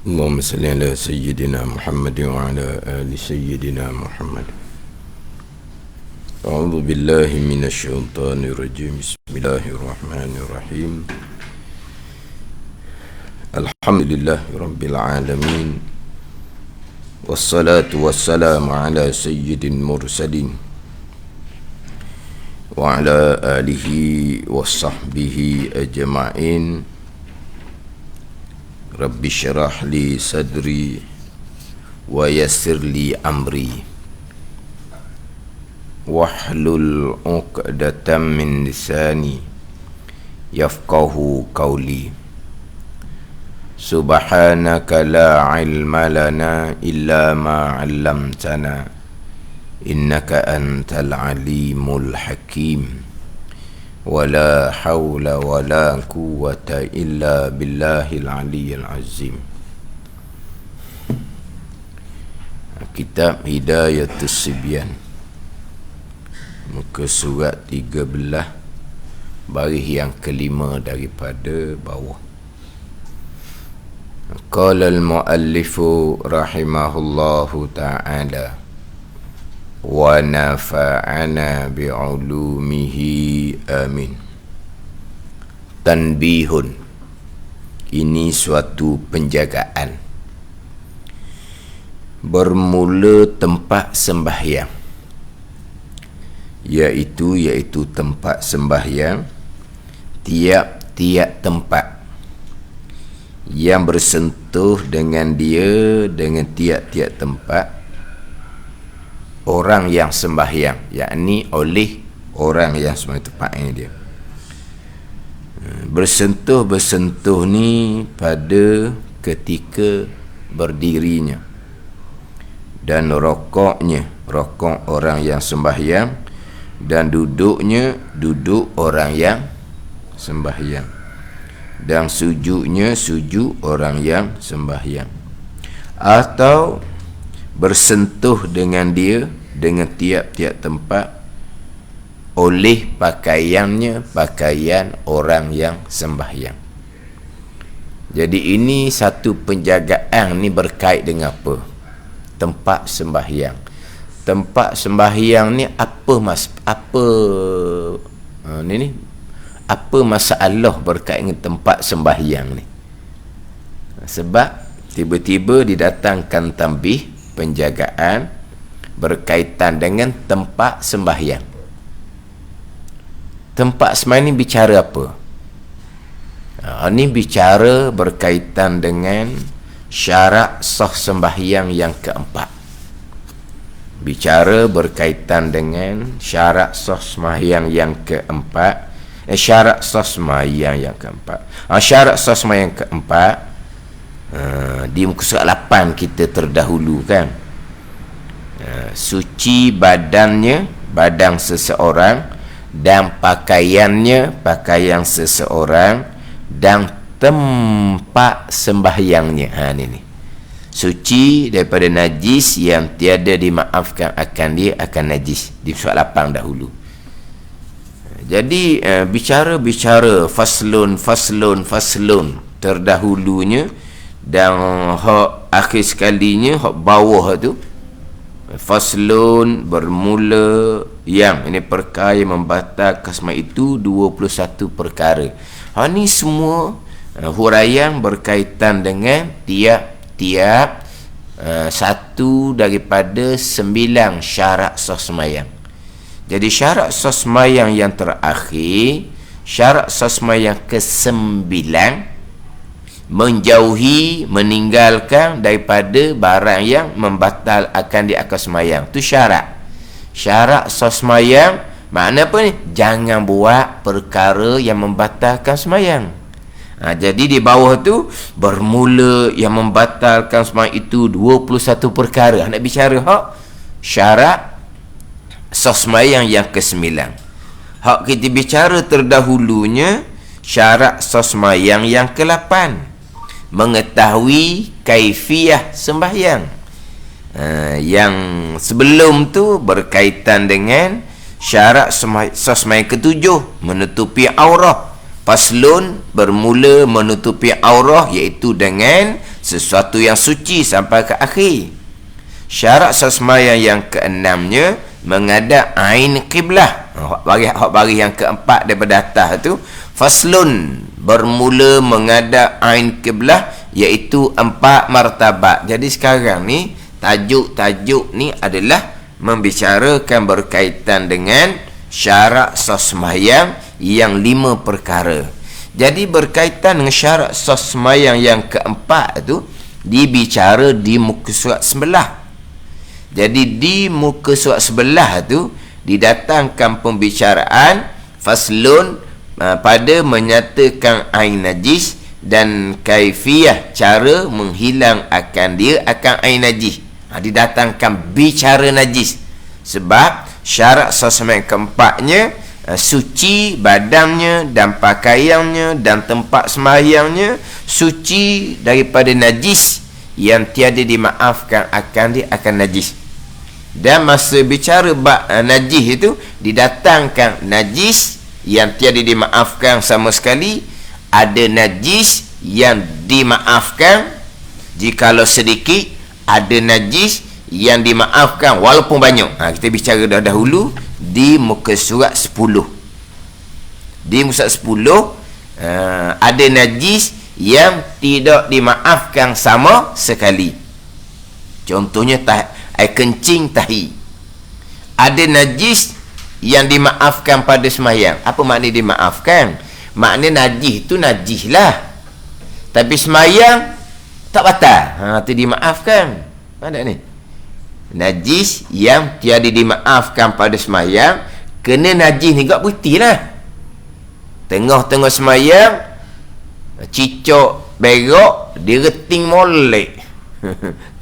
اللهم صل على سيدنا محمد وعلى آل سيدنا محمد. أعوذ بالله من الشيطان الرجيم. بسم الله الرحمن الرحيم. الحمد لله رب العالمين، والصلاة والسلام على سيد المرسلين وعلى آله وصحبه أجمعين. Rabbi syarah li sadri wa yassir li amri wahlul 'uqdatam min lisani yafqahu qawli. Subhanaka la ilma lana illa ma 'allamtana innaka antal alimul hakim. Wala hawla wala quwwata illa billahil aliyyil azim. Kitab Hidayatus Sibyan, muka surat 13, baris yang kelima daripada bawah. Qala al-muallifu rahimahullahu ta'ala wa nafa'ana bi'ulumihi amin. Tanbihun, ini suatu penjagaan. Bermula tempat sembahyang, iaitu tempat sembahyang, tiap-tiap tempat yang bersentuh dengan dia, dengan tiap-tiap tempat orang yang sembahyang, yakni oleh orang yang sembahyang tempatnya dia. Bersentuh ni pada ketika berdirinya, dan rokok orang yang sembahyang, dan duduk orang yang sembahyang, dan sujud orang yang sembahyang, atau bersentuh dengan dia, dengan tiap-tiap tempat oleh pakaian orang yang sembahyang. Jadi ini satu penjagaan ni berkait dengan apa? Tempat sembahyang. Tempat sembahyang ni apa masalah berkait dengan tempat sembahyang ni? Sebab tiba-tiba didatangkan tambih penjagaan berkaitan dengan tempat sembahyang. Tempat sembahyang ni bicara apa? Ini bicara berkaitan dengan syarat sah sembahyang yang keempat. Bicara berkaitan dengan syarat sah sembahyang yang keempat. Syarat sah sembahyang yang keempat. Syarat sah sembahyang keempat, di muka surat 8 kita terdahulu kan. Suci badan seseorang, dan pakaian seseorang, dan tempat sembahyangnya. Ni suci daripada najis yang tiada dimaafkan akan dia akan najis, di surat 8 dahulu. Jadi bicara faslun terdahulunya, dan hak akhir sekalinya, hak bawah tu, faslun bermula yang ini perkara yang membatalkan sembahyang itu 21 perkara. Ni semua huraian berkaitan dengan tiap satu daripada 9 syarat sah sembahyang. Jadi syarat sah sembahyang yang terakhir, syarat sah sembahyang ke-9, meninggalkan daripada barang yang membatal akan dia akan sembahyang. Tu syarat sah sembahyang. Makna apa ni? Jangan buat perkara yang membatalkan sembahyang. Jadi di bawah tu bermula yang membatalkan sembahyang itu 21 perkara. Nak bicara syarat sah sembahyang yang ke-9. Hak kita bicara terdahulunya syarat sah sembahyang yang ke-8, mengetahui kaifiah sembahyang. Yang sebelum tu berkaitan dengan syarat sah sembahyang ke-7, menutupi aurat. Faslun bermula menutupi aurah, iaitu dengan sesuatu yang suci sampai ke akhir. Syarat sah sembahyang yang keenamnya menghadap ain kiblah. Hak bagi yang keempat daripada atas tu, faslun, bermula menghadap ain kiblah, iaitu 4 martabat. Jadi sekarang ni tajuk-tajuk ni adalah membicarakan berkaitan dengan syarat sah sembahyang yang 5 perkara. Jadi berkaitan dengan syarat sah sembahyang yang keempat tu dibicara di muka surat sebelah. Jadi di muka surat sebelah tu didatangkan pembicaraan faslun pada menyatakan ain najis dan kaifiyah, cara menghilang akan dia akan ain najis. Didatangkan bicara najis, sebab syarat sah sembahyang keempatnya suci badannya dan pakaiannya dan tempat sembahyangnya suci daripada najis yang tiada dimaafkan akan dia akan najis. Dan masa bicara najis itu didatangkan najis yang tiada dimaafkan sama sekali, ada najis yang dimaafkan jikalau sedikit, ada najis yang dimaafkan walaupun banyak. Kita bicara dahulu di muka surat 10. Di muka surat 10 ada najis yang tidak dimaafkan sama sekali. Contohnya air kencing, tahi. Ada najis yang dimaafkan pada sembahyang. Apa makna dimaafkan? Makna najis tu najis lah, tapi sembahyang tak batal. Itu dimaafkan. Ada ni najis yang tiada dimaafkan pada sembahyang, kena najis ni gak putih lah. Tengah-tengah sembahyang cicak berok, dia reting molek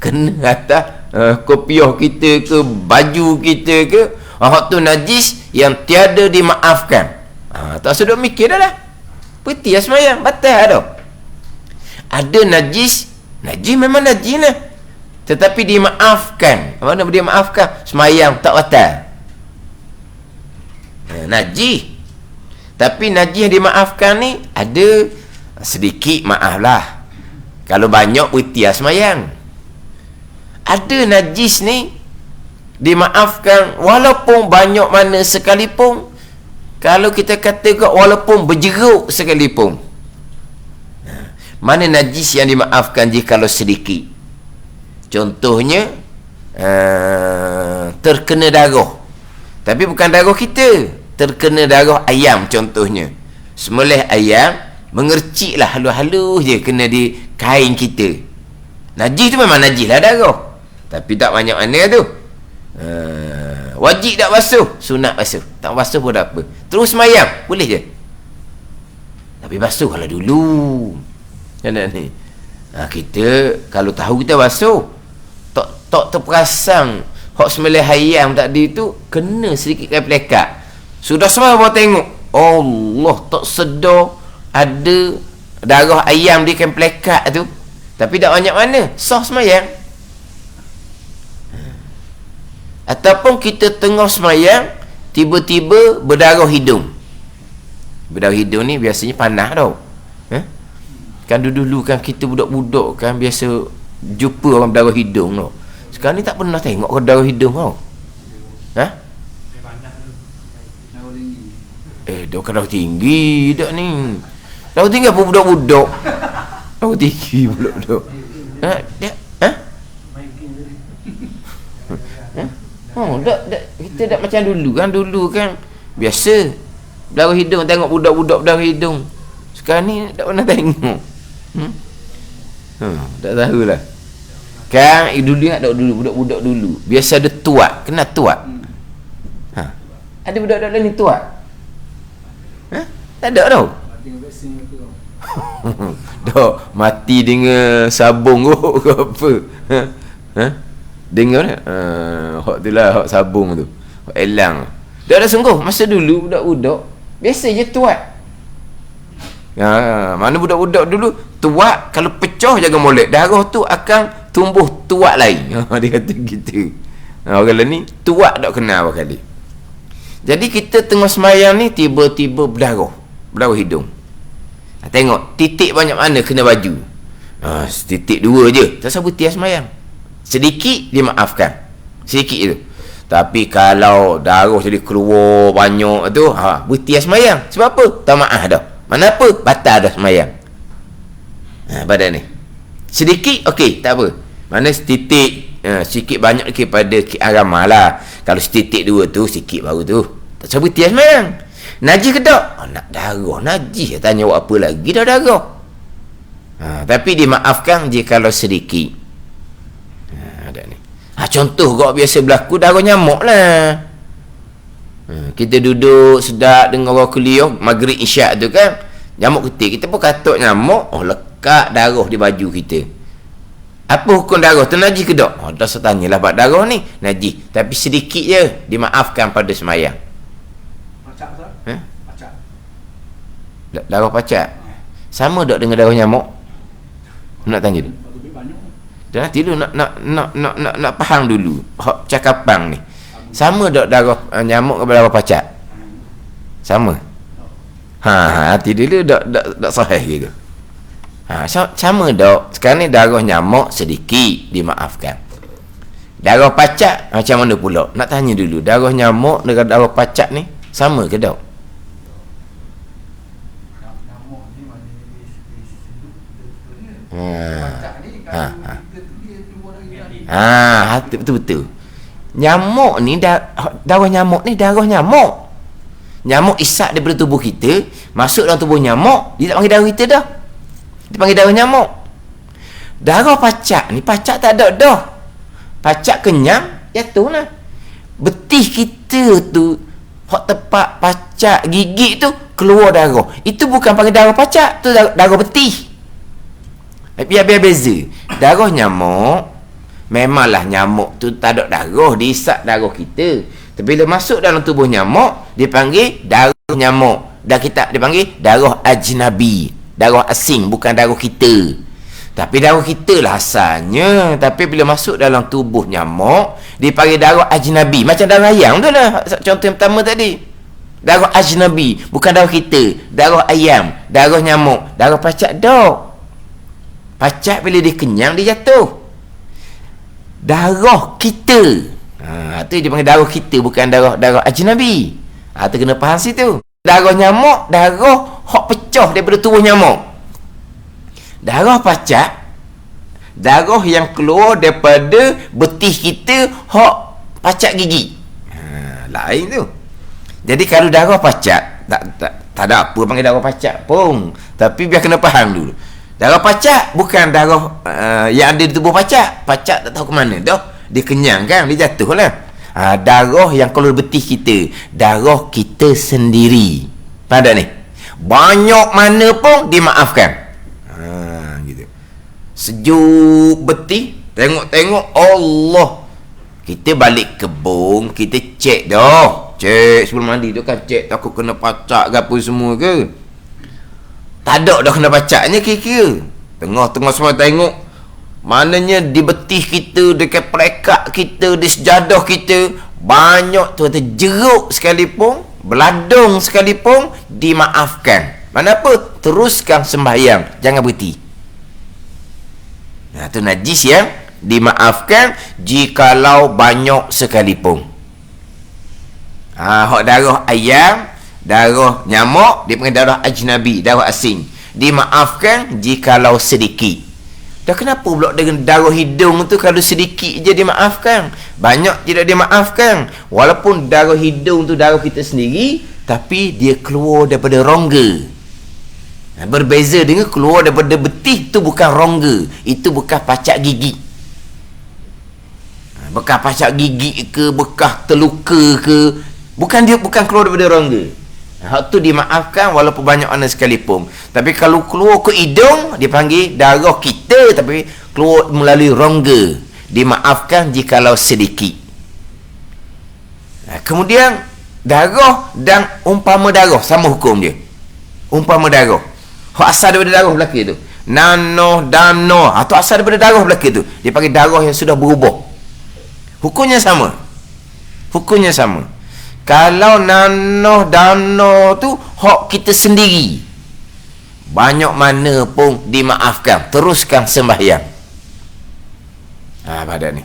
kena atas kopiah kita ke baju kita ke, hak tu najis yang tiada dimaafkan. Tak sedap mikir dah lah, putih lah sembahyang, batal dah. Ada najis memang najis lah, tetapi dimaafkan. Mana dia maafkan? Sembahyang tak batal. Najis, tapi najis yang dimaafkan ni ada sedikit, maaf lah. Kalau banyak putih sembahyang. Ada najis ni dimaafkan walaupun banyak mana sekalipun. Kalau kita kata walaupun berjeruk sekalipun. Mana najis yang dimaafkan jikalau sedikit? Contohnya terkena darah, tapi bukan darah kita, terkena darah ayam. Contohnya sembelih ayam, mengercik lah halus-halus je kena di kain kita. Najis tu memang najis lah darah, tapi tak banyak mana tu. Wajib tak basuh, sunat basuh. Tak basuh pun tak apa, terus sembahyang boleh je, tapi basuh lah dulu. Ni kita kalau tahu kita basuh, tak terperasan hak sembelih ayam tadi tu kena sedikit kain pelekat, sudah semua baru tengok, Allah, tak sedar ada darah ayam di kain pelekat tu, tapi tak banyak mana, sah sembahyang. Ataupun kita tengah sembahyang tiba-tiba berdarah hidung. Berdarah hidung ni biasanya panas tau. Kan dulu kan kita budak-budak kan biasa jumpa orang berdarah hidung tau. Sekarang ni tak pernah tengok orang berdarah hidung tau. Dia kan darah tinggi dak ni. Darah tinggi apa budak-budak? Darah tinggi budak-budak. Kita tak macam dulu kan. Dulu kan biasa berdarah hidung, tengok budak-budak berdarah hidung. Sekarang ni tak pernah tengok. Tak tahulah. Kan dulu ingat tak dulu budak-budak dulu biasa ada tuat, kena tuat. Ada budak-budak ni tuat? Tak ada tau. Dok mati dengan sabung ke apa? Dengar hak tu lah, hak sabung tu, hak elang. Dah ada sungguh masa dulu budak-budak biasa je tuat. Mana budak-budak dulu tuat, kalau pecah jangan molek, darah tu akan tumbuh tuat lain. Dia kata gitu. Orang lain ni tuat tak kenal apa kali. Jadi kita tengah sembahyang ni tiba-tiba berdarah hidung. Tengok titik banyak mana kena baju. Setitik dua je, tak usah berhenti semayang. Sedikit dimaafkan, sedikit itu. Tapi kalau darah jadi keluar banyak tu, berhenti semayang. Sebab apa? Tak maaf dah. Mana apa? Batal dah semayang. Pada ni sedikit okey, tak apa. Mana setitik, sikit banyak daripada agama lah. Kalau setitik dua tu, sikit baru tu, tak usah berhenti semayang. Najis ke tak? Nak darah najis, tanya buat apa lagi dah darah. Tapi dimaafkan jikalau sedikit. Ada ni. Contoh kau biasa berlaku darah nyamuk lah. Kita duduk sedap dengan orang kuliah maghrib isyak tu kan, nyamuk ketik, kita pun katuk nyamuk, lekat darah di baju kita. Apa hukum darah tu, najis ke tak? Dah saya tanyalah bab darah ni, najis. Tapi sedikit je, dimaafkan pada semayang. Pacak tak? Pacak. Darah pacak sama tak dengan darah nyamuk? Nak tanya dulu. Dan nanti dulu nak faham dulu cakapan ni. Sama tak darah nyamuk ke darah pacak? Sama. Nanti dulu tak sahih gitu. Sama tak. Sekarang ni darah nyamuk sedikit dimaafkan. Darah pacak macam mana pula? Nak tanya dulu, darah nyamuk dengan darah pacak ni sama ke tak? Nyamuk ni betul-betul. Nyamuk ni darah nyamuk ni darah nyamuk. Nyamuk isap daripada tubuh kita, masuk dalam tubuh nyamuk, dia tak panggil darah kita dah. Dia panggil darah nyamuk. Darah pacak ni, pacak tak ada dah. Pacak kenyang, jatuhlah. Betih kita tu, hak tepat pacak gigit tu, keluar darah. Itu bukan panggil darah pacak, tu darah betih. Biar beza. Darah nyamuk, memanglah nyamuk tu tak ada darah, dia isap darah kita. Tapi bila masuk dalam tubuh nyamuk, dia panggil darah nyamuk. Dan kita dia panggil darah ajnabi, darah asing, bukan darah kita. Tapi darah kita lah asalnya. Tapi bila masuk dalam tubuh nyamuk, dia panggil darah ajnabi. Macam darah ayam tu lah, contoh yang pertama tadi. Darah ajnabi, bukan darah kita. Darah ayam, darah nyamuk. Darah pacak dok. Pacak bila dia kenyang, dia jatuh. Darah kita, tu dia panggil darah kita, bukan darah ajnabi. Tu kena faham situ. Darah nyamuk, darah hak pecah daripada tubuh nyamuk. Darah pacak, darah yang keluar daripada betih kita, hak pacak gigi. Lain tu. Jadi kalau darah pacak, tak ada apa panggil darah pacak pun. Tapi biar kena faham dulu. Darah pacak bukan darah yang ada di tubuh pacak. Pacak tak tahu ke mana dah. Dia kenyang kan, dia jatuh lah. Darah yang keluar betih kita, darah kita sendiri. Pada ni banyak mana pun dimaafkan. Gitu. Sejuk betih, tengok Allah. Kita balik kebun, kita cek dah. Cek sebelum mandi tu kan, cek takut kena pacak ke apa semua ke. Tak ada dah kena pacaknya kira-kira. Tengah-tengah semua tengok, maknanya di betih kita, dekat perekat kita, di sejadah kita, banyak tu kata jeruk sekalipun, beladung sekalipun, dimaafkan. Mana apa? Teruskan sembahyang, jangan berhenti. Tu najis yang dimaafkan jikalau banyak sekalipun. Hak darah ayam, darah nyamuk, dia panggil darah ajnabi, darah asing. Dimaafkan jikalau sedikit. Dah kenapa pula dengan darah hidung tu kalau sedikit je dimaafkan, banyak tidak dimaafkan? Walaupun darah hidung tu darah kita sendiri, tapi dia keluar daripada rongga. Berbeza dengan keluar daripada betih, tu bukan rongga, itu bekas pacak gigi. Bekas pacak gigi ke, bekas terluka ke, bukan keluar daripada rongga. Hak tu dimaafkan walaupun banyak mana sekalipun. Tapi kalau keluar ke hidung, dipanggil darah kita tapi keluar melalui rongga, dimaafkan jikalau sedikit. Kemudian darah dan umpama darah sama hukum dia. Umpama darah, hak asal daripada darah belaka tu, nanoh, danoh, tu asal daripada darah belaka tu, dipanggil darah yang sudah berubah. Hukumnya sama. Hukumnya sama. Kalau nanoh, danoh tu hak kita sendiri, banyak mana pun dimaafkan, teruskan sembahyang. Pada ni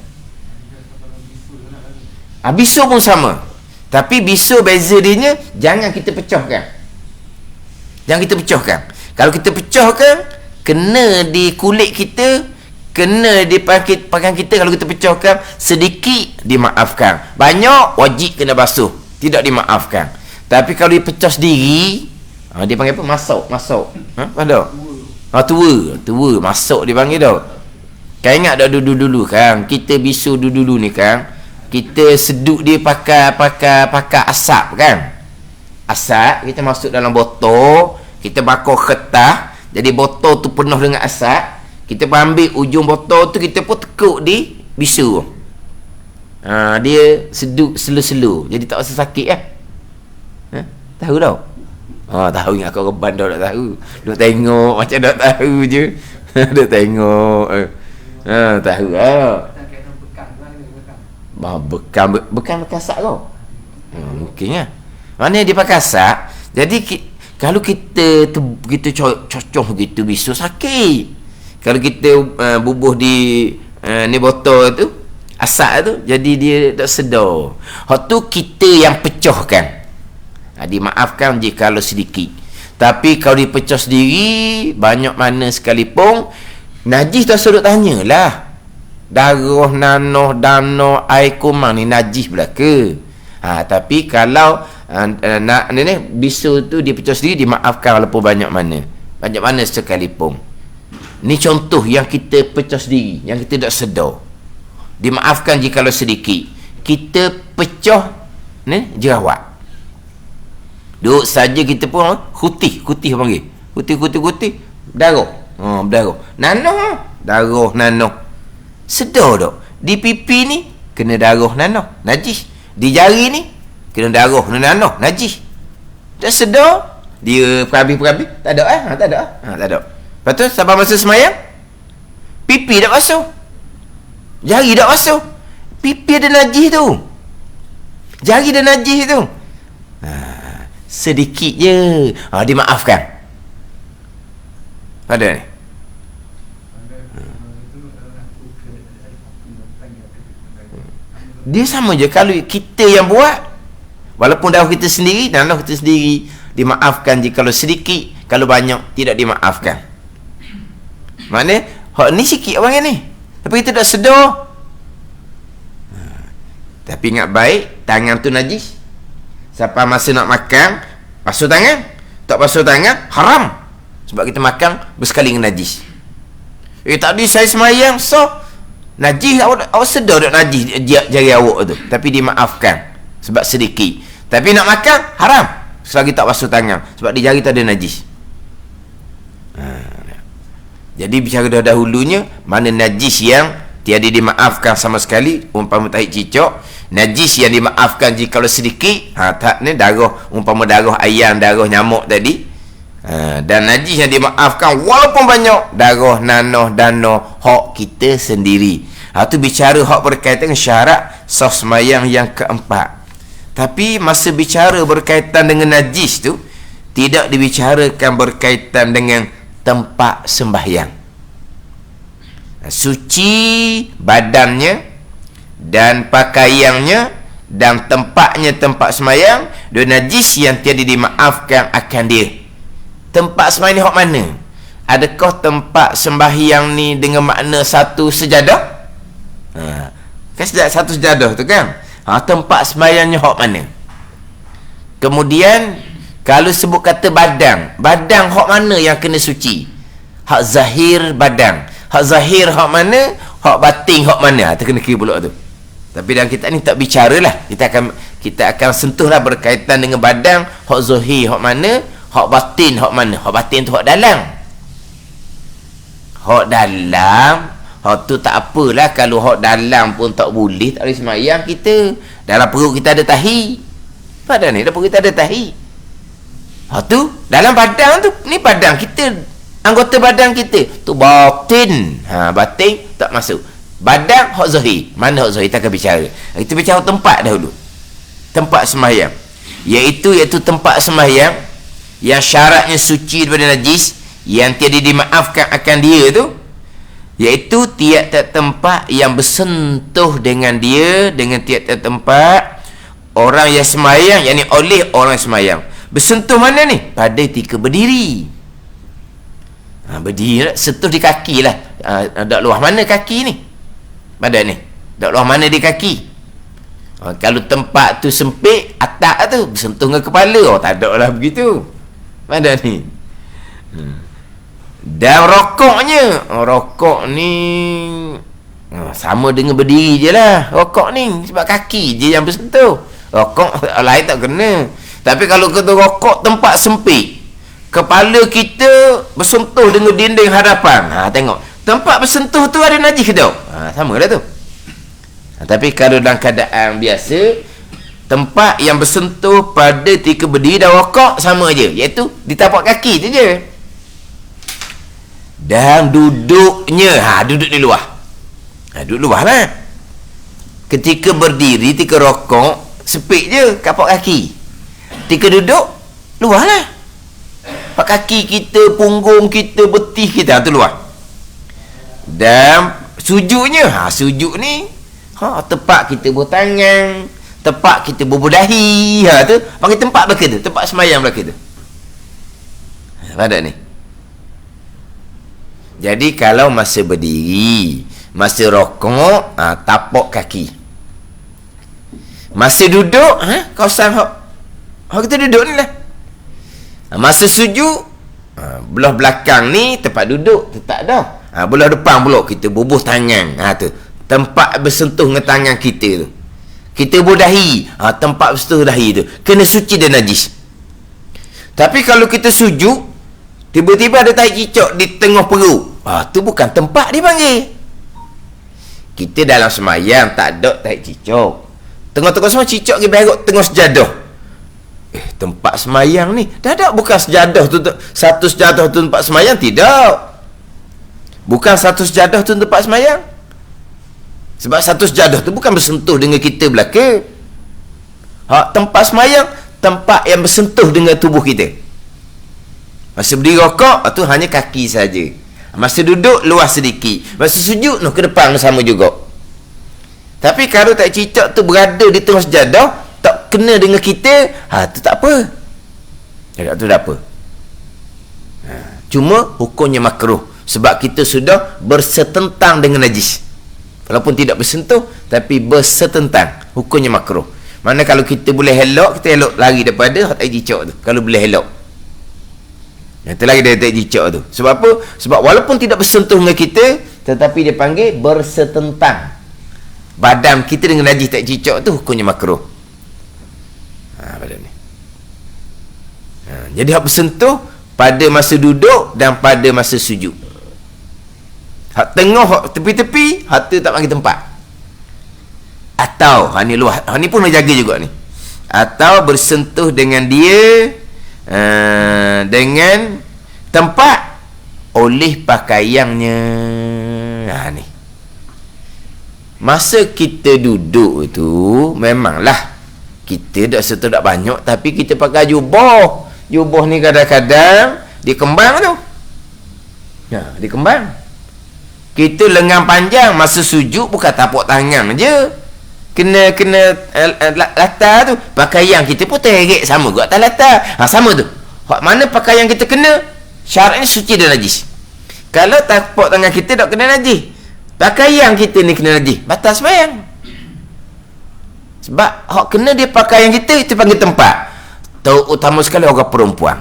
bisu pun sama, tapi bisu beza dia jangan kita pecahkan. Kalau kita pecahkan, kena di kulit kita, kena di pakaian kita. Kalau kita pecahkan sedikit, dimaafkan. Banyak, wajib kena basuh, tidak dimaafkan. Tapi kalau dia pecah sendiri, dia panggil apa? Masuk. Pada? Tua, masuk dia panggil dah. Kan ingat dah dulu kan, kita bisu dulu ni kan, kita seduk dia pakai asap kan. Asap kita masuk dalam botol, kita bakar kertas, jadi botol tu penuh dengan asap. Kita ambil ujung botol tu, kita pun tekuk di bisu. Dia seduk slow-slow, jadi tak rasa sakit kan. Tahu tau? Tahu, ingat kau reban dah, tak tahu. Duk tengok macam tak tahu je. Duk tengok. Tahu lah. Bekan asap kau. Mungkin lah. Mana dia pakai asap. Jadi kalau kita cocok gitu bisu sakit. Kalau kita bubuh di ni botol tu, asap tu, jadi dia tak sedar. Hak tu kita yang pecahkan. Dimaafkan jika kalau sedikit. Tapi kalau dipecah sendiri, banyak mana sekalipun, najis tak suruh tanyalah. Darah, nanah, dana, air kumang ni najis belaka. Tapi kalau bisu tu dia pecah sendiri, dimaafkan walaupun banyak mana sekalipun. Ni contoh yang kita pecah sendiri, yang kita tak sedar. Dimaafkan jika kalau sedikit. Kita pecah ni jerawat, duk saja kita pun khutih panggil. Khutih darah. Berdarah. Nanah. Sedar tak? Di pipi ni kena darah nanah, najis. Di jari ni kena darah nanah, najis. Tak sedar, dia perabi. Tak ada. Tak ada. Lepas tu sampai masa semayang, pipi tak basuh, jari tak basuh. Pipi ada najis tu, jari ada najis tu. Sedikit je, dimaafkan. Ada ni. Dia sama je. Kalau kita yang buat, walaupun darah kita sendiri, nanah kita sendiri, dimaafkan jika kalau sedikit. Kalau banyak, tidak dimaafkan. Maknanya hak ni sikit orang ni, tapi kita tak sedar. Tapi ingat baik, tangan tu najis. Sampai masa nak makan, basuh tangan. Tak basuh tangan, haram. Sebab kita makan bersekali dengan najis. Tadi saya semayang, najis, awak sedar tak najis jari awak tu, tapi dimaafkan sebab sedikit. Tapi nak makan haram selagi tak basuh tangan, sebab di jari tu ada najis. Jadi bicara dahulunya, mana najis yang tiada dimaafkan sama sekali, umpama tahi cicak. Najis yang dimaafkan jika kalau sedikit, tak ni darah, umpama darah ayam, darah nyamuk tadi. Dan najis yang dimaafkan walaupun banyak, darah, nanah, dana, hak kita sendiri. Tu bicara hak berkaitan dengan syarat sah sembahyang yang keempat. Tapi masa bicara berkaitan dengan najis tu, tidak dibicarakan berkaitan dengan tempat sembahyang. Suci badannya dan pakaiannya dan tempatnya tempat sembahyang, dan najis yang tiada dimaafkan akan dia. Tempat sembahyang ni hak mana? Adakah tempat sembahyang ni dengan makna satu sejadah? Kan satu sejadah tu kan? Tempat sembahyangnya hak mana? Kemudian kalau sebut kata badan hak mana yang kena suci? Hak zahir badan. Hak zahir hak mana? Hak batin hak mana? Kita kena kira pula tu. Tapi dalam kita ni tak bicaralah. Kita akan sentuhlah berkaitan dengan badan. Hak zahir hak mana? Hak batin hak mana? Hak batin tu hak dalam. Hak dalam, hak tu tak apalah. Kalau hak dalam pun tak boleh, tak boleh semayang kita. Dalam perut kita ada tahi. Badan ni dalam perut kita ada tahi. Hak tu dalam badan tu, ni badan kita, anggota badan kita tu batin. Batin tak masuk. Badan hak zahir. Mana hak zahir? Kita akan bicara. Kita bicara tempat dahulu. Tempat sembahyang, iaitu tempat sembahyang yang syaratnya suci daripada najis, yang tiada dimaafkan akan dia tu, iaitu tiap-tiap tempat yang bersentuh dengan dia, dengan tiap-tiap tempat orang yang semayang, yakni oleh orang semayang. Bersentuh mana ni? Pada ketika berdiri. Berdiri, sentuh di kaki lah. Dak luah mana kaki ni? Pada ni. Dak luah mana di kaki? Kalau tempat tu sempit, atas tu bersentuh dengan kepala. Tak ada lah begitu. Pada ni. Dan rokoknya, rokok ni sama dengan berdiri je lah. Rokok ni sebab kaki je yang bersentuh. Rokok lain tak kena. Tapi kalau kita rokok tempat sempit, kepala kita bersentuh dengan dinding hadapan, tengok tempat bersentuh tu ada najis ke tak? Sama lah tu. Tapi kalau dalam keadaan biasa, tempat yang bersentuh pada ketika berdiri dan rokok sama je, iaitu di tapak kaki tu je. Dan duduknya, duduk di luar. Duduk luar lah. Ketika berdiri, ketika rokok, sepik je tapak kaki. Ketika duduk, luar lah. Tapak kaki kita, punggung kita, betih kita, tu luar. Dan sujudnya, sujud ni, tempat kita bertangan, tempat kita berbudahi, tu panggil tempat belaka tu, tempat semayang belaka tu. Pada ni. Jadi kalau masa berdiri, masa rokok, tapak kaki. Masa duduk, kawasan kita duduk ni lah. Masa sujud, belah belakang ni tempat duduk, tak dah. Belah depan pula kita bubuh tangan, tu tempat bersentuh dengan tangan kita tu. Kita budahi, tempat bersentuh dahi tu kena suci dan najis. Tapi kalau kita sujud, tiba-tiba ada tai cicak di tengah perut, tu bukan tempat dia panggil. Kita dalam semayang tak ada tai cicak. Tengah-tengah semua cicak pergi berok tengah sejadah. Tempat semayang ni dah ada, bukan sejadah tu, satu sejadah tu tempat semayang, tidak. Bukan satu sejadah tu tempat semayang. Sebab satu sejadah tu bukan bersentuh dengan kita belaka. Tempat semayang, tempat yang bersentuh dengan tubuh kita. Masa berdiri rokok, tu hanya kaki saja. Masa duduk, luas sedikit. Masa sujud, ke depan sama juga. Tapi kalau tak cicak tu berada di tengah sejadah, tak kena dengan kita, tu tak apa. Tu tak apa. Cuma hukumnya makruh. Sebab kita sudah bersetentang dengan najis. Walaupun tidak bersentuh, tapi bersetentang. Hukumnya makruh. Mana kalau kita boleh elok, kita elok lari daripada tak cicak tu. Kalau boleh elok. Itu lagi dari tak cicak tu. Sebab apa? Sebab walaupun tidak bersentuh dengan kita, tetapi dia panggil bersetentang. Badan kita dengan najis tak cicak tu hukumnya makruh. Badan ni. Jadi hak bersentuh pada masa duduk dan pada masa sujud. Hak tengah, hak tepi-tepi, hak tu tak panggil tempat. Atau ni luar, ni pun nak jaga juga ni. Atau bersentuh dengan dia dengan tempat oleh pakaiannya. Ni masa kita duduk tu memanglah kita dah sentuh tak banyak, tapi kita pakai jubah. Jubah ni kadang-kadang dikembang tu. Dikembang. Kita lengan panjang masa sujud, bukan tapak tangan je. Kena latar tu. Pakaian kita pun terheret sama juga atas latar. Sama tu. Hak mana pakaian kita kena, syaratnya suci dan najis. Kalau tapak tangan kita tak kena najis, pakaian kita ni kena najis, batal sembahyang. Sebab hak kena dia pakaian kita, itu panggil tempat. Terutama sekali orang perempuan.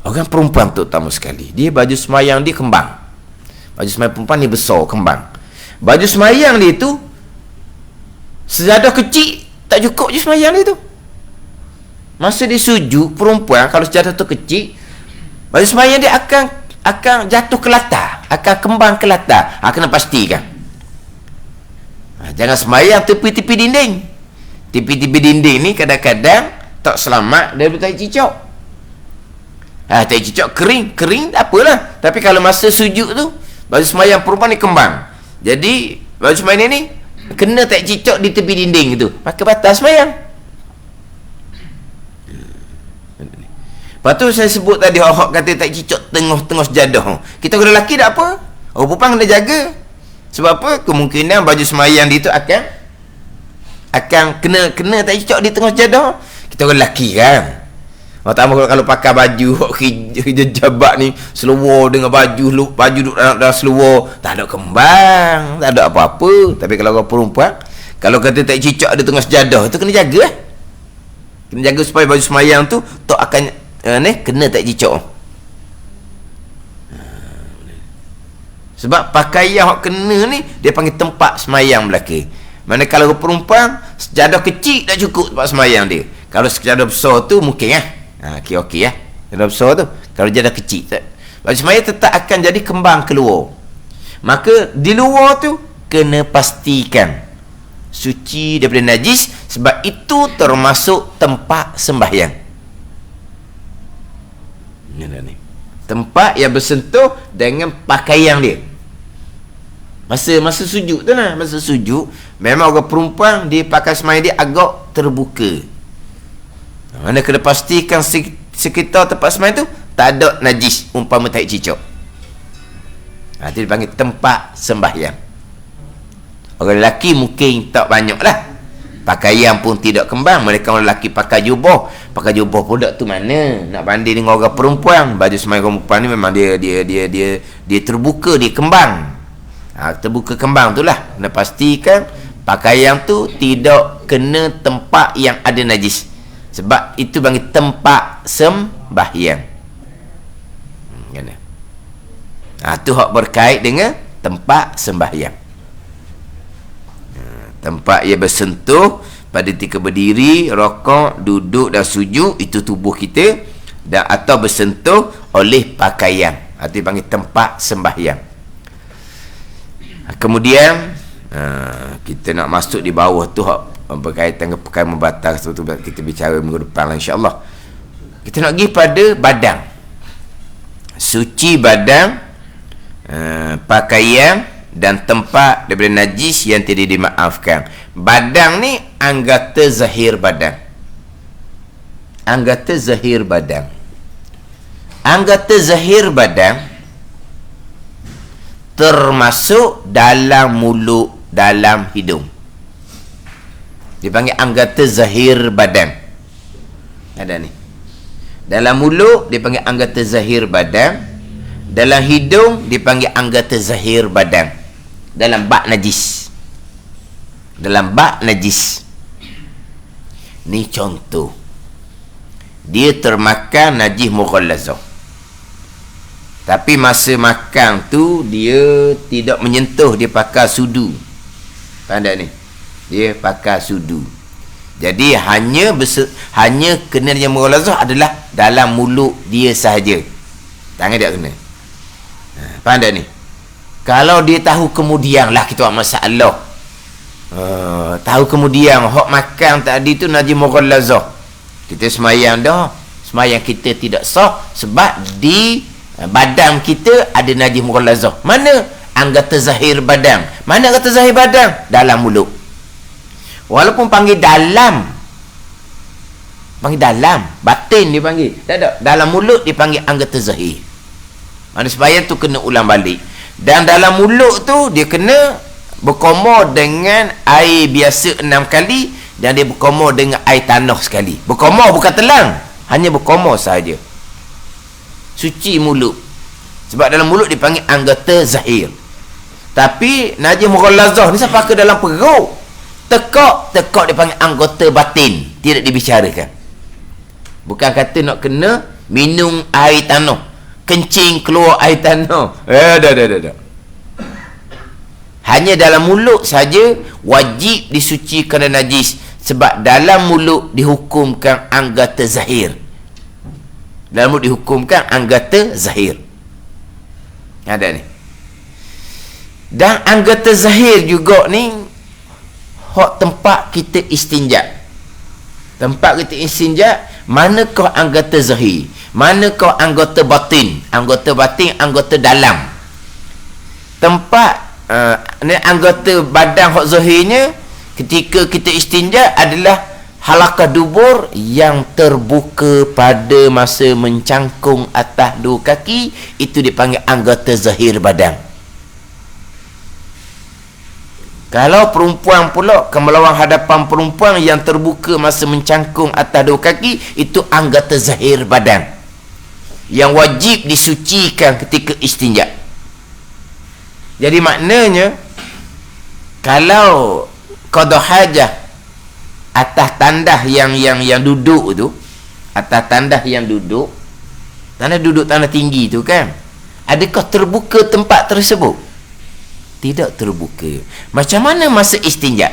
Orang perempuan terutama sekali, dia baju semayang dia kembang. Baju semayang perempuan ni besar, kembang. Baju semayang dia tu sejadah kecil tak cukup je semayang dia tu. Masa dia sujud, perempuan kalau sejadah tu kecil, baju semayang dia akan jatuh ke latar, akan kembang ke latar. Kena pastikan. Jangan semayang tepi-tepi dinding. Tepi-tepi dinding ni kadang-kadang tak selamat daripada tai cicak. Tai cicak kering tak apalah. Tapi kalau masa sujud tu, baju semayang perempuan ni kembang. Jadi baju semayang ni kena tai cicak di tepi dinding tu, maka batal semayang. Lepas tu saya sebut tadi orang kata tak cicak tengah-tengah sejadah. Kita kalau lelaki tak apa. Orang perempuan kena jaga. Sebab apa? Kemungkinan baju semayang dia tu akan kena tak cicak di tengah sejadah. Kita orang lelaki kan. Kalau pakai baju hijabat ni seluar dengan baju duduk dalam seluar, tak ada kembang, tak ada apa-apa. Tapi kalau orang perempuan, kalau kata tak cicak di tengah sejadah tu kena jaga. Kena jaga supaya baju semayang tu tak akan kena tak cicak. Sebab pakaian yang kena ni dia panggil tempat semayang belakang. Mana kalau perempuan sejadah kecil tak cukup tempat semayang dia. Kalau sejadah besar tu mungkin okey ya. Sejadah besar tu. Kalau sejadah kecil tak. Baju semayang tetap akan jadi kembang keluar. Maka di luar tu kena pastikan suci daripada najis, sebab itu termasuk tempat sembahyang. Ni. Tempat yang bersentuh dengan pakaian dia. Masa sujud tu lah. Masa sujud memang orang perempuan dia pakai semayang dia agak terbuka. Mana kena pastikan sekitar tempat semayang tu tak ada najis, umpama tak cicak. Itu dipanggil tempat sembahyang. Orang lelaki mungkin tak banyak lah, pakaian pun tidak kembang. Mereka orang lelaki pakai jubah pun tak tu mana nak banding dengan orang perempuan. Baju semayang orang perempuan ni memang dia terbuka, dia kembang. Terbuka kembang tu lah. Kena pastikan pakaian tu tidak kena tempat yang ada najis, sebab itu bagi tempat sembahyang. Tu hak berkait dengan tempat sembahyang. Tempat yang bersentuh pada ketika berdiri, rokok, duduk dan sujud, itu tubuh kita, dan atau bersentuh oleh pakaian. Itu dipanggil tempat sembahyang. Kemudian kita nak masuk di bawah tu berkaitan dengan perkara membatal, sesuatu kita bicara minggu depan insya-Allah. Kita nak pergi pada badan. Suci badan, pakaian dan tempat daripada najis yang tidak dimaafkan. Badan ni anggota zahir badan. Anggota zahir badan. Anggota zahir badan termasuk dalam mulut, dalam hidung. Dipanggil anggota zahir badan. Ada ni. Dalam mulut dipanggil anggota zahir badan. Dalam hidung dipanggil anggota zahir badan. Dalam bak najis. Dalam bak najis. Ni contoh. Dia termakan najis mughallazah. Tapi masa makan tu dia tidak menyentuh, dia pakai sudu. Faham tak ni? Dia pakai sudu. Jadi hanya kena yang mughallazah adalah dalam mulut dia sahaja. Tangan dia kena. Faham tak ni? Kalau dia tahu kemudian lah kita buat masalah. Tahu kemudian hak makan tadi tu najis mughallazah. Kita semayang dah. Semayang kita tidak sah sebab di badan kita ada najis mughallazah. Mana anggota zahir badan? Mana anggota zahir badan? Dalam mulut. Walaupun panggil dalam, batin dia panggil. Tak ada. Dalam mulut dia panggil anggota zahir. Mana sebayang tu kena ulang balik. Dan dalam mulut tu dia kena berkomor dengan air biasa 6 kali, dan dia berkomor dengan air tanah sekali. Berkomor bukan telang, hanya berkomor sahaja. Suci mulut. Sebab dalam mulut dipanggil anggota zahir. Tapi najis mughallazah ni siapa ke dalam perut. Tekak dipanggil anggota batin. Tidak dibicarakan. Bukan kata nak kena minum air tanah, kencing keluar air tanah. Dah. Hanya dalam mulut saja wajib disucikan dari najis. Sebab dalam mulut dihukumkan anggota zahir. Dalam mulut dihukumkan anggota zahir. Ada ni. Dan anggota zahir juga ni hak tempat kita istinja. Tempat kita istinja, manakah anggota zahir, manakah anggota batin? Anggota batin, anggota dalam. Tempat ni anggota badan hak zahirnya ketika kita istinja adalah halaqah dubur yang terbuka pada masa mencangkung atas dua kaki, itu dipanggil anggota zahir badan. Kalau perempuan pula ke melawang hadapan perempuan yang terbuka masa mencangkung atas dua kaki, itu anggota zahir badan yang wajib disucikan ketika istinja. Jadi maknanya, kalau qada hajah atas tandah yang duduk tu, atas tandah yang duduk, tanah tinggi tu kan, adakah terbuka tempat tersebut? Tidak terbuka. Macam mana masa istinja?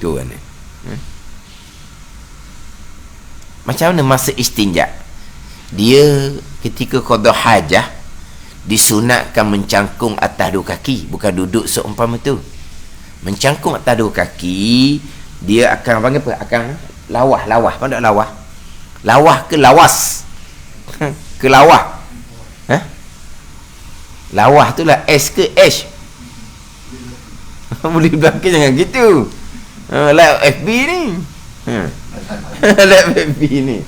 Tu kan. Macam mana masa istinja? Dia ketika qada hajah disunatkan mencangkung atas dua kaki, bukan duduk seumpama tu. Mencangkung atas dua kaki, dia akan panggil apa? Akan lawah. Pandai lawah? Lawah ke lawas? Ke lawah? Lawah tu lah S ke H? Boleh belakang jangan gitu. Like FB ni. Like FB ni.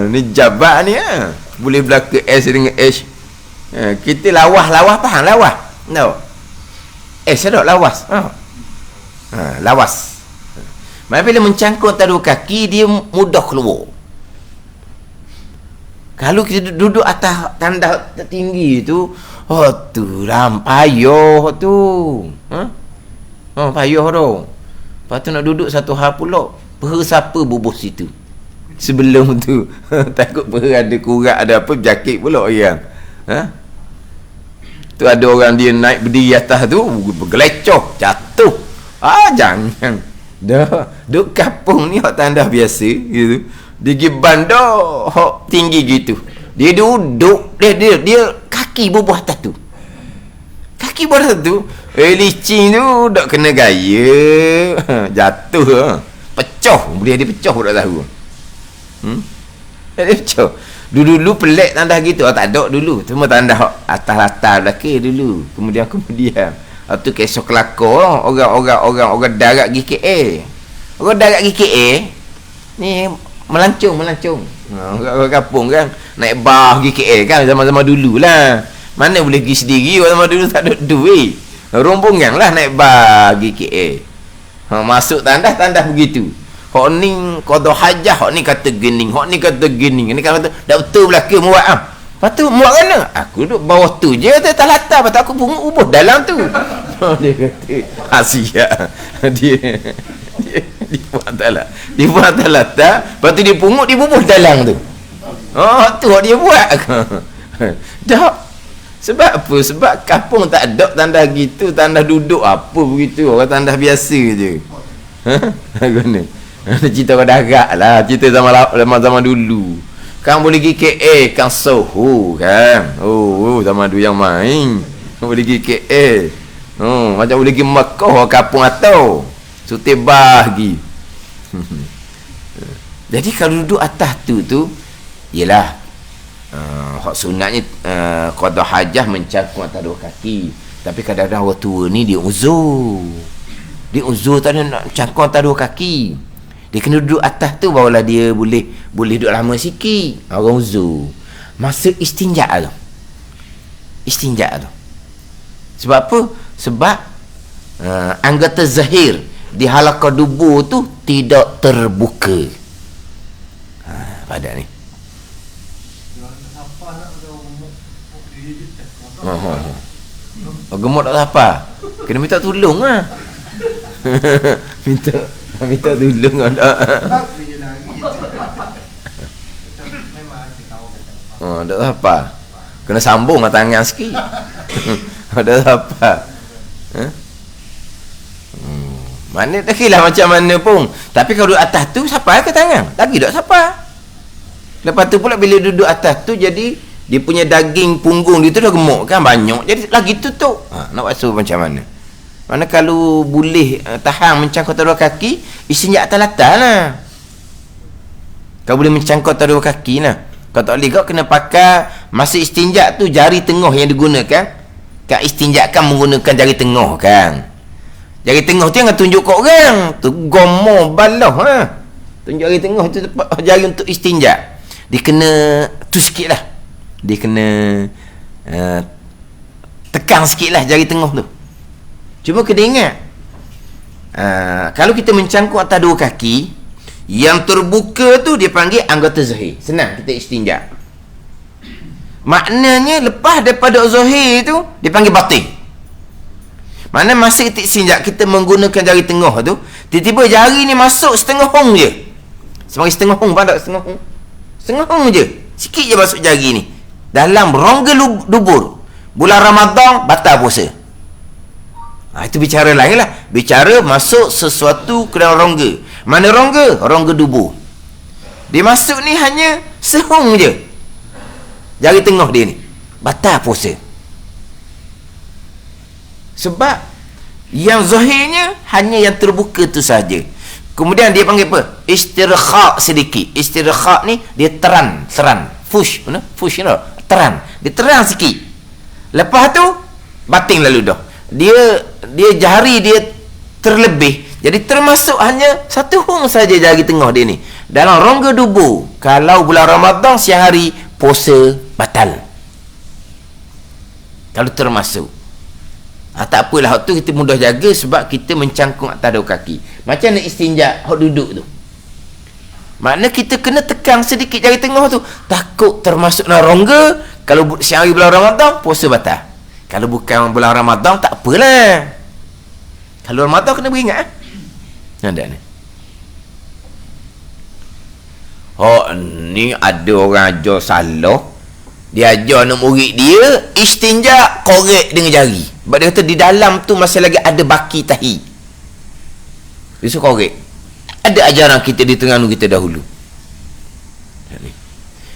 Ni jabat ni boleh belakang S dengan H. Kita lawah faham lawah? No. S ada lawas. Lawas. Maksudnya bila mencangkung atas dua kaki, dia mudah keluar. Kalau kita duduk atas tandah tinggi tu, tu payah tu. Payah tu. Lepas tu nak duduk satu hal pula, peha siapa bubuh situ sebelum tu. Takut peha ada kurat, ada apa, berjakit pula orang. Tu ada orang dia naik berdiri atas tu, bergelecoh, jatuh. Jangan. Dah duk kampung ni hak tandah biasa gitu. Dia pergi bandar hak tinggi gitu. Dia duduk, dia kaki bubuh atas tu. Kaki bubuh atas tu, licin tu dak kena gaya. Jatuh. Pecah, boleh dia pecah pun tak tahu. Dia pecah. Dulu pelik tandah gitu. Tak ada dulu. Cuma tandah atas latar belakang dulu. Kemudian tu kesok kelakar orang darat GKA. Orang darat GKA ni melancong. Orang kampung kan naik bah GKA kan zaman-zaman dulu lah. Mana boleh pergi sendiri, zaman dulu tak ada duit. Rombongan lah naik bah GKA. Masuk tandah begitu. Hak ni qada hajah, hak ni kata gening, hak ni kata gening. Ni kata dak betul belaka muat Lepas tu muat mana? Aku duduk bawah tu je, atas latar. Lepas tu aku pungut ubuh dalam tu. Dia kata asyik. Dia buat atas dia buat atas latar. Lepas tu dia pungut, dia bubuh dalam tu. Tu dia buat. Dah. Sebab apa? Sebab kampung tak ada tandah gitu, tandah duduk apa begitu. Orang tandah biasa je. Guna. Cerita orang darat lah. Cerita zaman dulu. Kan boleh pergi KA, kan Soho kan. Zaman dulu yang main. Boleh pergi KA. Macam boleh pergi Mekah, kampung atau Sutebah pergi. Jadi kalau duduk atas tu ialah hak sunatnya qada hajah mencangkung atas dua kaki. Tapi kadang-kadang orang tua ni dia uzur tak ada nak cangkung atas dua kaki. Dia kena duduk atas tu barulah dia boleh duduk lama sikit. Orang uzur masa istinja tu. Sebab apa? Sebab anggota zahir di halaqah dubur tu tidak terbuka. Pada ni gemuk tak apa. Kena minta tolong lah. minta tolong ada. Tak apa. Kena sambung lah tangan sikit. Tak apa. Mana tak kira macam mana pun. Tapi kalau duduk atas tu siapa ke tangan? Lagi tak siapa. Lepas tu pula bila duduk atas tu jadi dia punya daging punggung dia tu dah gemuk kan, banyak. Jadi lagi tutup. Nak basuh macam mana? Mana kalau boleh tahan mencangkut atas dua kaki, istinja atas latar lah. Kau boleh mencangkut atas dua kaki lah. Kau tak boleh, kau kena pakai masa istinja tu jari tengah yang digunakan. Kau istinja kan menggunakan jari tengah kan. Jari tengah tu jangan tunjuk kat orang. Tu gomoh balah ha. Tunjuk jari tengah tu tempat jari untuk istinja. Dia kena tu sikit lah. Dia kena tekan sikit lah jari tengah tu. Cuma kena ingat, kalau kita mencangkuk atas dua kaki, yang terbuka tu dia panggil anggota zahir. Senang kita istinja. Maknanya lepas daripada zahir tu dia panggil batin. Mana masa kita istinja, kita menggunakan jari tengah tu, tiba-tiba jari ni masuk setengah hong je. Semari setengah hong, faham tak setengah hong? Setengah hong je. Sikit je masuk jari ni. Dalam rongga dubur. Bulan Ramadan batal puasa. Itu bicara lain lah. Bicara masuk sesuatu ke dalam rongga. Mana rongga? Rongga dubur. Dia masuk ni hanya sehong je. Jari tengah dia ni. Batal puasa. Sebab yang zahirnya hanya yang terbuka tu saja. Kemudian dia panggil apa? Istirkha sedikit. Istirkha ni dia teran. Fush. Mana? Fush you know? Teran. Dia terang sikit. Lepas tu batin lalu dah. Dia jari dia terlebih. Jadi termasuk hanya satu hong saja jari tengah dia ni. Dalam rongga dubur. Kalau bulan Ramadan siang hari, puasa batal. Kalau termasuk. Tak apalah, hak tu kita mudah jaga sebab kita mencangkung atas dua kaki. Macam nak istinja hak duduk tu. Makna kita kena tekan sedikit jari tengah tu. Takut termasuk dalam rongga. Kalau siang hari bulan Ramadan, puasa batal. Kalau bukan bulan Ramadan, tak apalah. Kalau Ramadan kena beringat. Ada ni. Ni ada orang ajar salah. Dia ajar anak murid dia istinja korek dengan jari. Sebab dia kata di dalam tu masih lagi ada baki tahi. Dia suruh korek. Ada ajaran kita di Terengganu kita dahulu.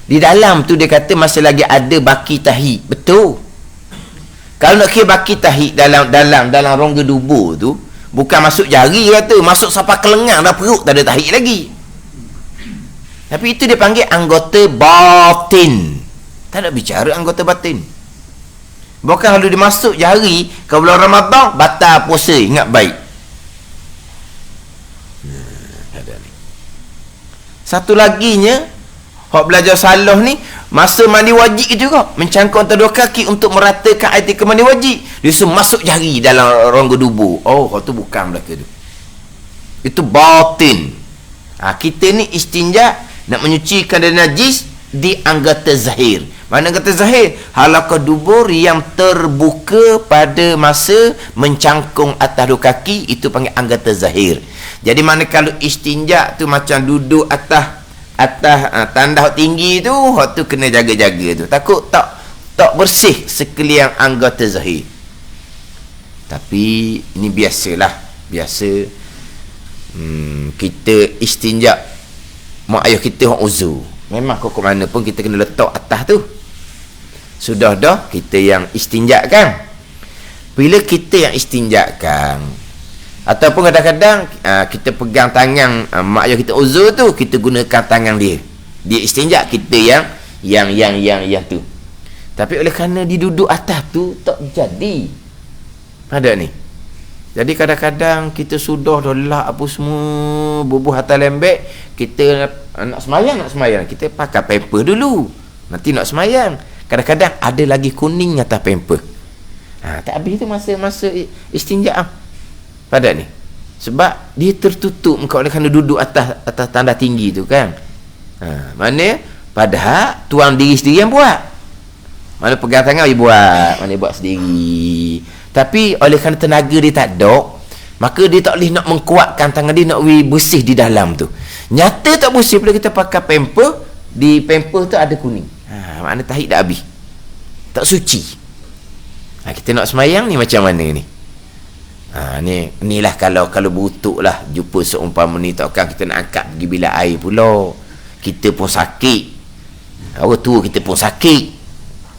Di dalam tu dia kata masih lagi ada baki tahi. Betul. Kalau nak kira baki tahi dalam rongga dubur tu, bukan masuk jari kata, masuk sampai kelengang dah perut tak ada tahi lagi. Tapi itu dia panggil anggota batin. Tak nak bicara anggota batin. Bukan kalau dia masuk jari ke bulan Ramadan batal puasa, ingat baik. Satu laginya, hak belajar salah ni, masa mandi wajib juga, mencangkuk antara dua kaki untuk meratakan air ke mandi wajib. Dia suruh masuk jari dalam rongga dubur. Hak tu bukan belaka tu. Itu batin. Kita ni istinja nak menyucikan dari najis di anggota zahir. Mana anggota zahir? Halaqah dubur yang terbuka pada masa mencangkung atas dua kaki, itu panggil anggota zahir. Jadi mana kalau istinja tu macam duduk atas tandas tinggi tu, hak tu kena jaga-jaga tu. Takut tak bersih sekalian anggota zahir. Tapi ini biasalah. Biasa kita istinja mak ayah kita orang uzur. Memang kok mana pun kita kena letak atas tu. Sudah dah kita yang istinjakan. Bila kita yang istinjakan, ataupun kadang-kadang kita pegang tangan mak ayah kita uzur tu, kita gunakan tangan dia. Dia istinja, kita yang tu. Tapi oleh kerana dia duduk atas tu, tak jadi. Ada ni. Jadi kadang-kadang kita sudah dah apa semua bubuh atas lembek, kita nak semayang, kita pakai pamper dulu. Nanti nak semayang. Kadang-kadang ada lagi kuning atas pamper. Tak habis tu masa istinja. Pada ni. Sebab dia tertutup engkau oleh kerana duduk atas tanda tinggi tu kan. Mana padahal tuan diri sendiri yang buat. Mana pegang tangan dia buat, mana dia buat sendiri. Tapi oleh kerana tenaga dia tak ada, maka dia tak boleh nak mengkuatkan tangan dia nak bersih di dalam tu. Nyata tak bersih bila kita pakai pamper, di pamper tu ada kuning. Makna tahi dah habis. Tak suci. Kita nak semayang ni macam mana ni? Inilah kalau butuh lah jumpa seumpama ni, takkan kita nak angkat pergi bilik air pula. Kita pun sakit. Orang tua kita pun sakit.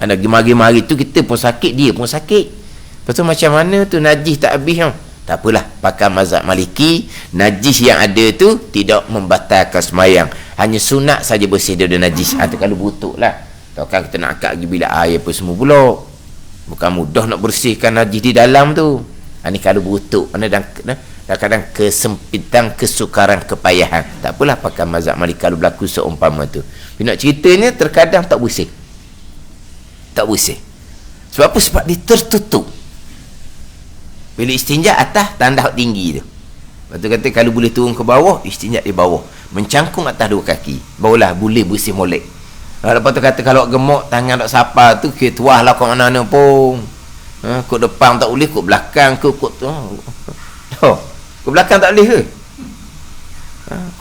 Ada gemari-gemari tu kita pun sakit, dia pun sakit. Lepas tu macam mana tu najis tak habis kan? Tak apalah, pakai mazhab Maliki, najis yang ada tu tidak membatalkan semayang. Hanya sunat saja bersih dia najis. Itu kalau butuh lah. Takkan kita nak angkat pergi bilik air apa semua pula. Bukan mudah nak bersihkan najis di dalam tu. Ini kalau berutuk kadang-kadang kesempitan, kesukaran, kepayahan. Tak apalah pakai mazhab Malik kalau berlaku seumpama tu. Nak ceritanya terkadang tak bersih. Tak bersih. Sebab apa? Sebab dia tertutup. Bila istinja atas, tandas tinggi tu. Lepas tu kata kalau boleh turun ke bawah, istinja di bawah. Mencangkung atas dua kaki. Barulah boleh bersih molek. Lepas tu kata kalau gemuk, tangan tak sapa tu, kita tuah lah kat mana-mana pun. Kut depan tak boleh, kut belakang ke, kut tu. Kut belakang tak boleh ke?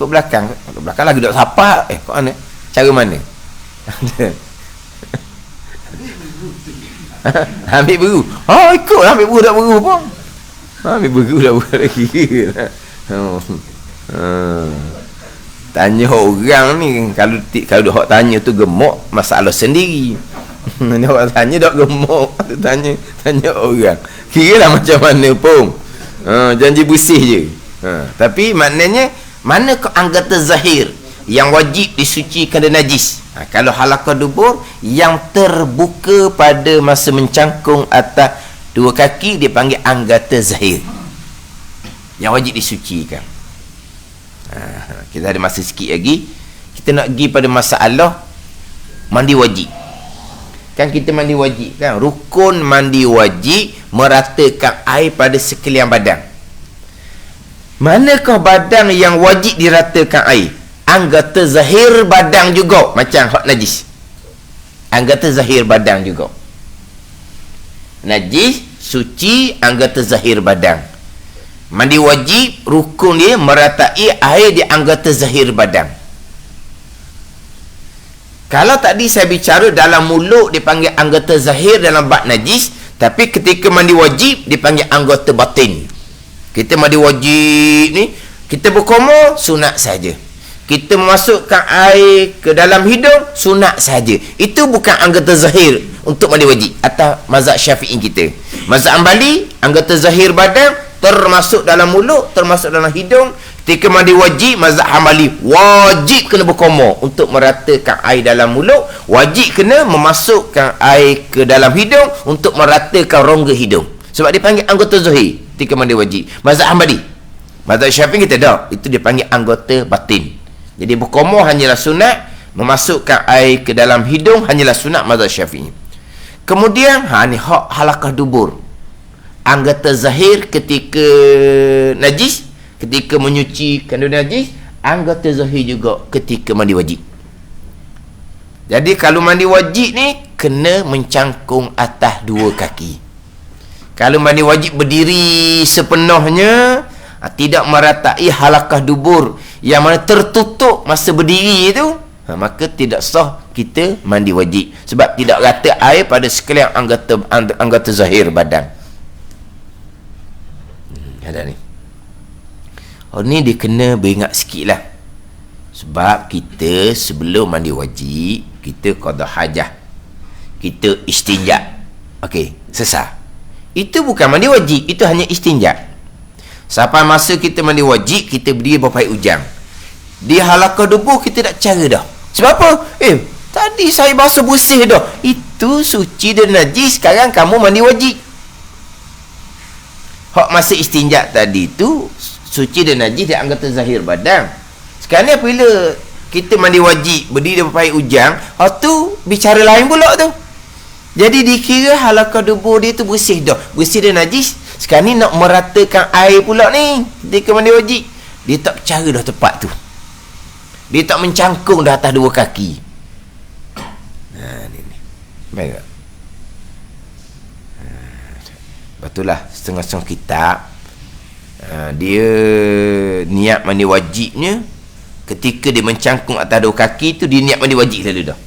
Kut belakang lagi tak sapa. Kau mana? Cara mana? Ambil beru. Ikut ambil beru tak beru pun. Ambil beru tak beru lagi. Tanya orang ni, kalau dia tanya tu gemuk, masalah sendiri. Dia orang tanya tak gemuk, tanya orang. Kira lah macam mana pun. Janji bersih je. Tapi maknanya mana ke anggota zahir yang wajib disucikan dari najis? Kalau halaqah dubur yang terbuka pada masa mencangkung atas dua kaki dipanggil anggota zahir yang wajib disucikan. Kita ada masa sikit lagi. Kita nak pergi pada masalah mandi wajib. Kan kita mandi wajib kan, rukun mandi wajib meratakan air pada sekalian badan. Manakah badan yang wajib diratakan air? Anggota zahir badan juga, macam hak najis. Anggota zahir badan juga. Najis, suci, anggota zahir badan. Mandi wajib, rukun dia meratai air di anggota zahir badan. Kalau tadi saya bicara dalam mulut dipanggil anggota zahir dalam bab najis, tapi ketika mandi wajib dipanggil anggota batin. Kita mandi wajib ni, kita berkumur sunat saja. Kita memasukkan air ke dalam hidung sunat saja. Itu bukan anggota zahir untuk mandi wajib atas mazhab Syafi'i kita. Mazhab Hanbali, anggota zahir badan termasuk dalam mulut, termasuk dalam hidung. Ketika mandi wajib, mazhab Hanbali wajib kena berkumur untuk meratakan air dalam mulut, wajib kena memasukkan air ke dalam hidung untuk meratakan rongga hidung. Sebab dia panggil anggota zahir ketika mandi wajib. Mazhab Hanbali, mazhab Syafi'i kita dah, itu dia panggil anggota batin. Jadi berkumur hanyalah sunat, memasukkan air ke dalam hidung hanyalah sunat mazhab Syafi'i. Kemudian ni hak halaqah dubur. Anggota zahir ketika najis, ketika menyuci kandungan najis, anggota zahir juga ketika mandi wajib. Jadi kalau mandi wajib ni kena mencangkung atas dua kaki. Kalau mandi wajib berdiri sepenuhnya, tidak meratai halaqah dubur yang mana tertutup masa berdiri itu, maka tidak sah kita mandi wajib, sebab tidak rata air pada sekalian anggota zahir badan. Ada ni. Ni dia kena beringat sikit lah. Sebab kita sebelum mandi wajib, kita qada hajah, kita istinja. Okey, selesai. Itu bukan mandi wajib, itu hanya istinja. Sampai masa kita mandi wajib, kita berdiri berpahit ujang. Di halaqah dubur kita tak cara dah. Sebab apa? Tadi saya basuh bersih dah. Itu suci dan najis, sekarang kamu mandi wajib. Hak masa istinja tadi tu suci dan najis dia anggota zahir badan. Sekarang ni apabila kita mandi wajib, berdiri berpahit ujang, hak tu bicara lain pula tu. Jadi dikira halaqah dubur dia tu bersih dah, bersih dan najis. Sekarang ni nak meratakan air pula ni ketika mandi wajib, dia tak cara dah tepat tu. Dia tak mencangkung dah atas dua kaki. Ni baik tak? Betullah setengah-setengah kitab dia niat mandi wajibnya ketika dia mencangkung atas dua kaki tu, dia niat mandi wajib selalu dah.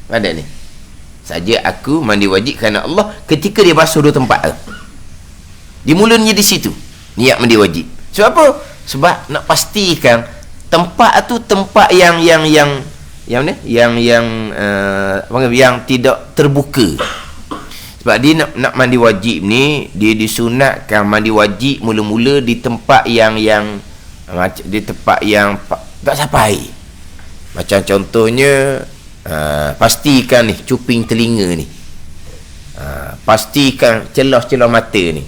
Ada ni. Saja aku mandi wajib kerana Allah, ketika dia basuh dua tempat tu. Dimulanya di situ niat mandi wajib. Sebab apa? Sebab nak pastikan tempat tu tempat yang tidak terbuka. Sebab dia nak mandi wajib ni, dia disunatkan mandi wajib mula-mula di tempat yang di tempat yang tak sampai. Macam contohnya pastikan ni cuping telinga ni, pastikan celah-celah mata ni,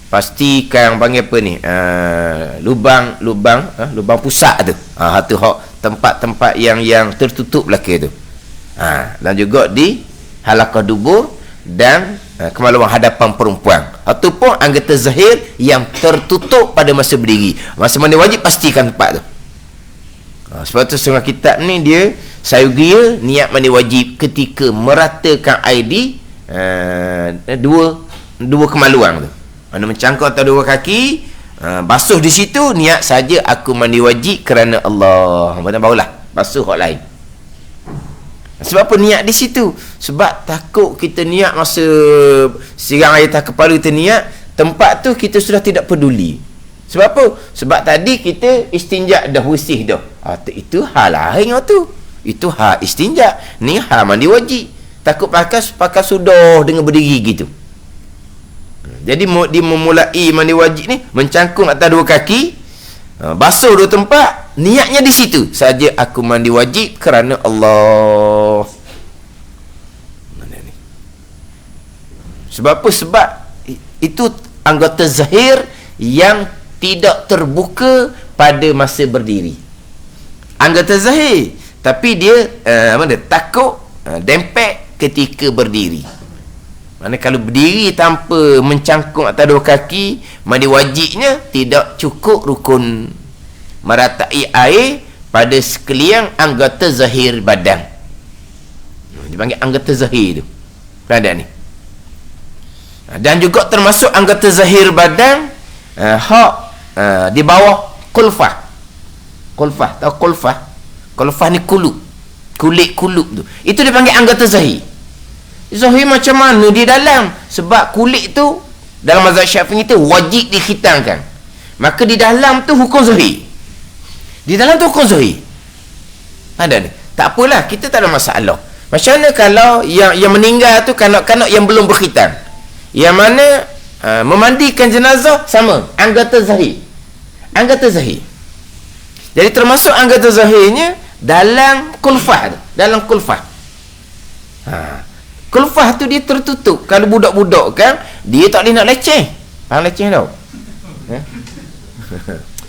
pastikan panggil apa ni, lubang pusat tu, tu hak tempat-tempat yang tertutup belaka tu, dan juga di halaqah dubur dan kemaluan hadapan perempuan. Itu pun anggota zahir yang tertutup pada masa berdiri. Masa mandi wajib pastikan tempat tu. Sebab tu setengah kitab ni dia sayugia niat mandi wajib ketika meratakan air di dua kemaluan tu. Mana mencangkuk atau dua kaki, basuh di situ, niat saja aku mandi wajib kerana Allah. Barulah basuh hak lain. Sebab apa niat di situ? Sebab takut kita niat masa sirang air atas kepala kita niat, tempat tu kita sudah tidak peduli. Sebab apa? Sebab tadi kita istinja dah, bersih dah. Itu hal lain tu. Itu hal istinja. Ni hal mandi wajib. Takut pakai sudah dengan berdiri gitu. Jadi dia memulai mandi wajib ni mencangkung atas dua kaki, basuh dua tempat, niatnya di situ saja aku mandi wajib kerana Allah. Mana ni? Sebab apa? Sebab itu anggota zahir yang tidak terbuka pada masa berdiri. Anggota zahir, tapi dia takut dempet ketika berdiri. Mana kalau berdiri tanpa mencangkung atas dua kaki, mandi wajibnya tidak cukup rukun meratai air pada sekalian anggota zahir badan. Dipanggil anggota zahir tu. Ada ni. Dan juga termasuk anggota zahir badan di bawah kulfah. Kulfah, tahu kulfah? Kulfah ni kulit kulub tu. Itu dipanggil anggota zahir. Zahir macam mana di dalam? Sebab kulit tu dalam mazhab Syafi'i tu wajib dikhitankan. Maka di dalam tu hukum zahir. Di dalam tu hukum zahir. Ada ni. Tak apalah, kita tak ada masalah. Macam mana kalau yang meninggal tu kanak-kanak yang belum berkhitan? Yang mana memandikan jenazah sama anggota zahir. Anggota zahir. Jadi termasuk anggota zahirnya dalam kulfah tu. Dalam kulfah. Kulfah tu dia tertutup. Kalau budak-budak kan, dia tak boleh nak leceh. Faham leceh tau?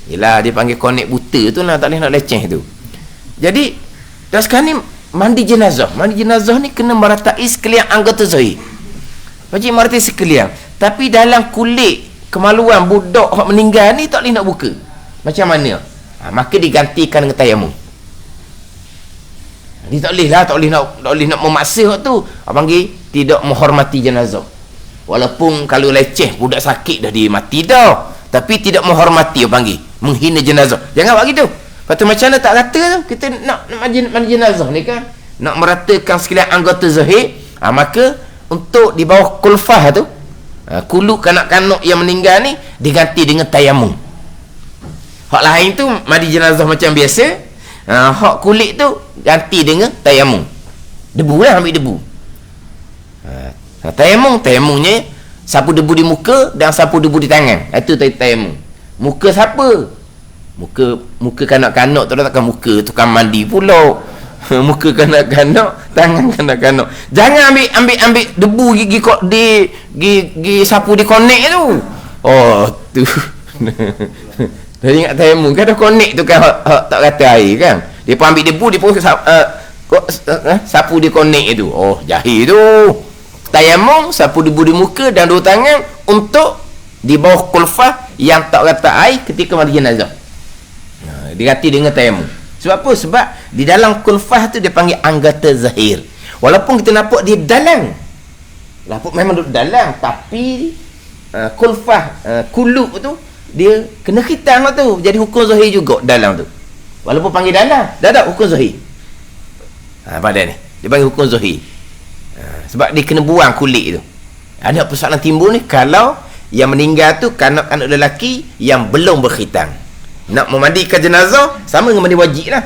Yelah, dia panggil konek buta tu lah, tak boleh nak leceh tu. Jadi, dan sekarang ni mandi jenazah. Mandi jenazah ni kena meratai sekalian anggota zahir. Wajib meratai sekalian. Tapi dalam kulit kemaluan budak yang meninggal ni tak boleh nak buka. Macam mana? Maka digantikan dengan tayamum. Dia tak boleh lah, tak boleh nak memaksa tu. Panggil tidak menghormati jenazah. Walaupun kalau leceh budak sakit dah dia mati dah, tapi tidak menghormati, panggil menghina jenazah. Jangan buat gitu. Lepas tu macam mana tak kata tu, kita nak mandi jenazah ni kan, nak meratakan sekalian anggota zahir, maka untuk di bawah kulfah tu, kuluk kanak-kanak yang meninggal ni diganti dengan tayamum. Hak lain tu mandi jenazah macam biasa. Hak kulit tu ganti dengan tayamum. Debu lah, ambil debu. Tayamumnya sapu debu di muka dan sapu debu di tangan. Itu tayamum. Muka siapa? Muka kanak-kanak tu takkan muka tukang mandi pula. Muka kanak-kanak, tangan kanak-kanak. Jangan ambil debu gigi sapu di konek tu. Oh tu. Dah ingat tayamum kan, ada konek tu kan, tak kata air kan, dia pun ambil debu, dia pun sapu di konek tu. Oh jahil tu. Tayamum, sapu debu di muka dan dua tangan untuk di bawah kulfah yang tak kata air ketika mandi jenazah. Diganti dengan tayamum. Sebab apa? Sebab di dalam kulfah tu dia panggil anggota zahir. Walaupun kita nampak dia dalam, memang duduk dalam, tapi kulfah, kulub tu dia kena khitan tu. Jadi hukum zahir juga dalam tu. Walaupun panggil dalam, dah tak hukum zahir. Pada ni dia panggil hukum zahir. Sebab dia kena buang kulit tu. Ada persoalan timbul ni kalau yang meninggal tu kanak-kanak lelaki yang belum berkhitan. Nak memandikan jenazah sama dengan mandi wajib lah.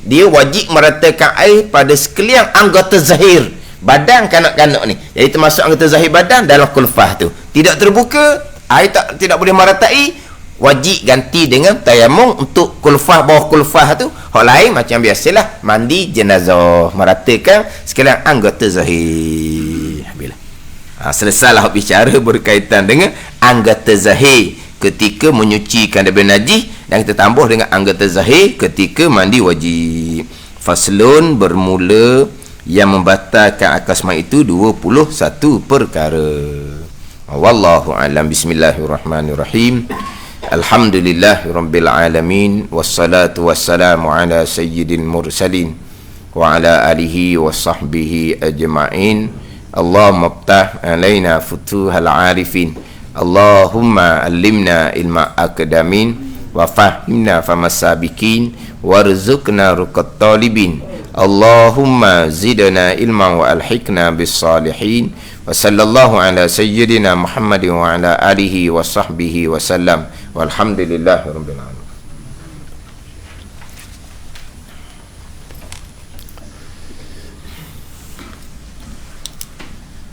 Dia wajib meratakan air pada sekalian anggota zahir badan kanak-kanak ni. Jadi termasuk anggota zahir badan dalam kulfah tu. Tidak terbuka, air tidak boleh meratai, wajib ganti dengan tayamum untuk kulfah, bawah kulfah tu. Hal lain macam biasalah mandi jenazah, meratakan sekalian anggota zahir. Bila Selesailah bicara berkaitan dengan anggota zahir ketika menyucikan daripada najis, dan kita tambah dengan anggota zahir ketika mandi wajib. Faslun, bermula yang membatalkan akad sembahyang itu 21 perkara. Wallahu a'lam. Bismillahirrahmanirrahim. Alhamdulillahirabbil alamin, wassalatu wassalamu ala sayyidil mursalin wa ala alihi wa sahbihi ajma'in. Allahumma ftah alaina futuhal arifin, Allahumma allimna ilma akadamin, wa fahimna famasabikin, warzuqna ruqat talibin. Allahumma zidna ilma wa alhiqna bis salihin. Wa sallallahu ala sayyidina Muhammadin wa ala alihi wa sahbihi wa sallam. Walhamdulillahirabbil alamin.